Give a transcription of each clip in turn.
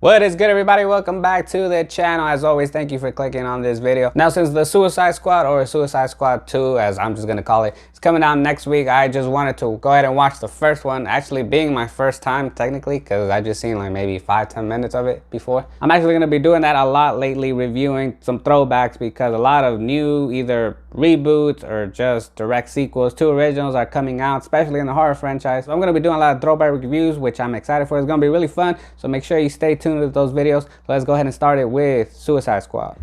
What is good, everybody? Welcome back to the channel. As always, thank you for clicking on this video. Now, since the Suicide Squad, or Suicide Squad 2 as I'm just gonna call it, is coming out next week, I just wanted to go ahead and watch the first one, actually being my first time technically, because I just seen like maybe 5-10 minutes of it before. I'm actually gonna be doing that a lot lately, reviewing some throwbacks, because a lot of new either reboots or just direct sequels to originals are coming out, especially in the horror franchise. So I'm gonna be doing a lot of throwback reviews, which I'm excited for. It's gonna be really fun, so make sure you stay tuned with those videos. So let's go ahead and start it with Suicide Squad.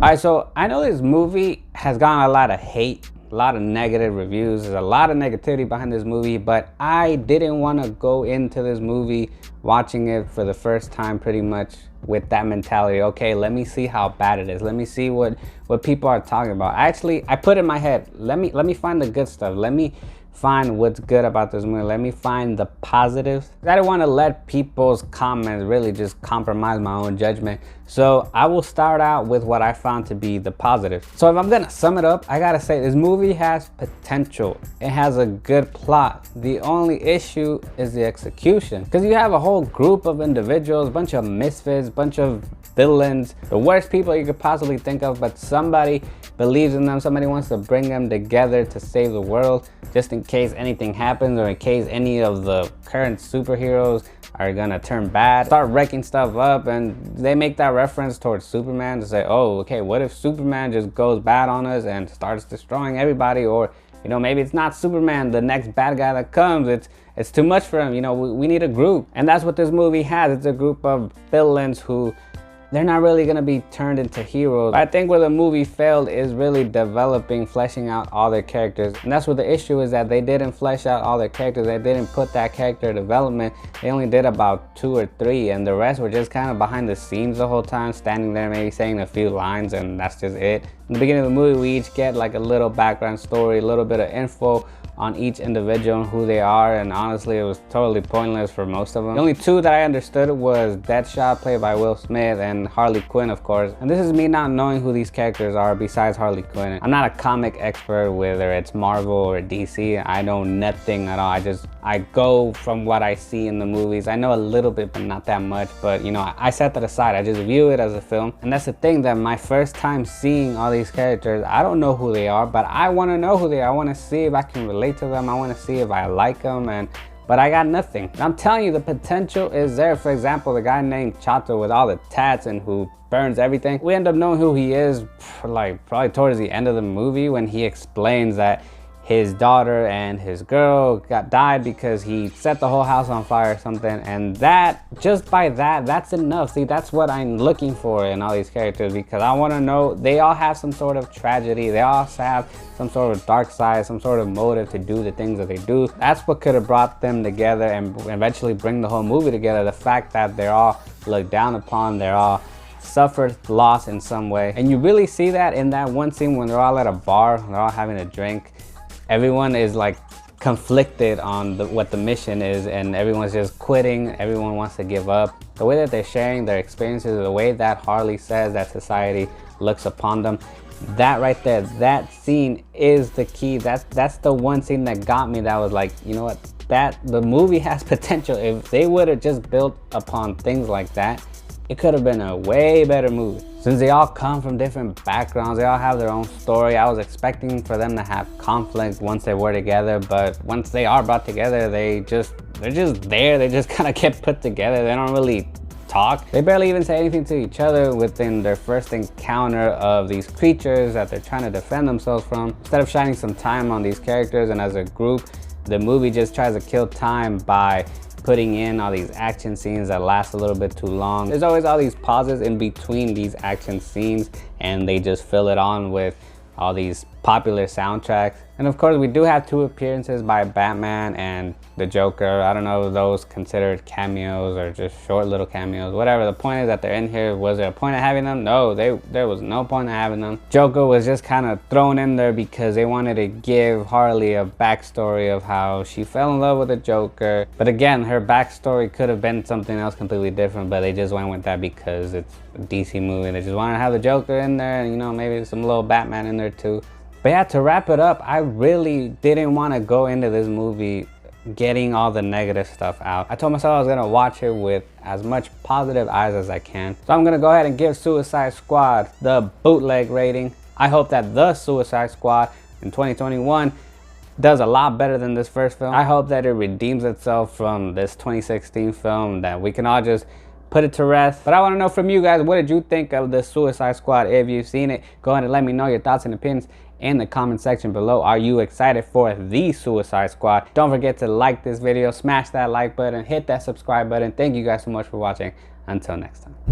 Alright, so I know this movie has gotten a lot of hate, a lot of negative reviews. There's a lot of negativity behind this movie, but I didn't want to go into this movie watching it for the first time pretty much with that mentality. Okay, let me see how bad it is. Let me see what people are talking about. Actually, I put in my head, let me find the good stuff. Let me find what's good about this movie. Let me find the positives. I don't want to let people's comments really just compromise my own judgment. So I will start out with what I found to be the positive. So if I'm gonna sum it up, I gotta say this movie has potential. It has a good plot. The only issue is the execution. Because you have a whole group of individuals, a bunch of misfits, a bunch of villains, the worst people you could possibly think of, but somebody believes in them, somebody wants to bring them together to save the world, just in case anything happens or in case any of the current superheroes are gonna turn bad, start wrecking stuff up. And they make that reference towards Superman to say, oh, okay, what if Superman just goes bad on us and starts destroying everybody? Or, you know, maybe it's not Superman, the next bad guy that comes, it's too much for him. You know, we need a group. And that's what this movie has. It's a group of villains who they're not really gonna be turned into heroes. I think where the movie failed is really developing, fleshing out all their characters. And that's where the issue is, that they didn't flesh out all their characters. They didn't put that character development. They only did about 2 or 3, and the rest were just kind of behind the scenes the whole time, standing there maybe saying a few lines, and that's just it. In the beginning of the movie, we each get like a little background story, a little bit of info on each individual and who they are, and honestly it was totally pointless for most of them. The only 2 that I understood was Deadshot, played by Will Smith, and Harley Quinn, of course. And this is me not knowing who these characters are besides Harley Quinn. I'm not a comic expert, whether it's Marvel or DC. I know nothing at all. I go from what I see in the movies. I know a little bit, but not that much. But you know, I set that aside. I just view it as a film. And that's the thing, that my first time seeing all these characters, I don't know who they are, but I want to know who they are. I want to see if I can relate to them. I want to see if I like them, but I got nothing. I'm telling you, the potential is there. For example, the guy named Chato with all the tats and who burns everything, we end up knowing who he is like probably towards the end of the movie, when he explains that his daughter and his girl died because he set the whole house on fire or something. And that, just by that, that's enough. See, that's what I'm looking for in all these characters, because I want to know they all have some sort of tragedy. They all have some sort of dark side, some sort of motive to do the things that they do. That's what could have brought them together and eventually bring the whole movie together. The fact that they're all looked down upon, they're all suffered loss in some way. And you really see that in that one scene when they're all at a bar, they're all having a drink. Everyone is like conflicted on what the mission is, and everyone's just quitting. Everyone wants to give up. The way that they're sharing their experiences, the way that Harley says that society looks upon them, that right there, that scene is the key. That's the one scene that got me, that was like, you know what, that the movie has potential. If they would have just built upon things like that, it could have been a way better movie. Since they all come from different backgrounds, they all have their own story. I was expecting for them to have conflict once they were together, but once they are brought together, they're just there. They just kind of get put together. They don't really talk. They barely even say anything to each other within their first encounter of these creatures that they're trying to defend themselves from. Instead of shining some time on these characters and as a group, the movie just tries to kill time by putting in all these action scenes that last a little bit too long. There's always all these pauses in between these action scenes, and they just fill it on with all these popular soundtracks. And of course, we do have 2 appearances by Batman and the Joker. I don't know if those considered cameos or just short little cameos, whatever. The point is that they're in here. Was there a point of having them? No, there was no point of having them. Joker was just kind of thrown in there because they wanted to give Harley a backstory of how she fell in love with the Joker. But again, her backstory could have been something else completely different, but they just went with that because it's a DC movie. They just wanted to have the Joker in there, and you know, maybe some little Batman in there too. But yeah, to wrap it up, I really didn't want to go into this movie getting all the negative stuff out. I told myself I was gonna watch it with as much positive eyes as I can. So I'm gonna go ahead and give Suicide Squad the bootleg rating. I hope that the Suicide Squad in 2021 does a lot better than this first film. I hope that it redeems itself from this 2016 film, that we can all just put it to rest. But I want to know from you guys, what did you think of the Suicide Squad? If you've seen it, go ahead and let me know your thoughts and opinions in the comment section below. Are you excited for the Suicide Squad? Don't forget to like this video, smash that like button, hit that subscribe button. Thank you guys so much for watching. Until next time.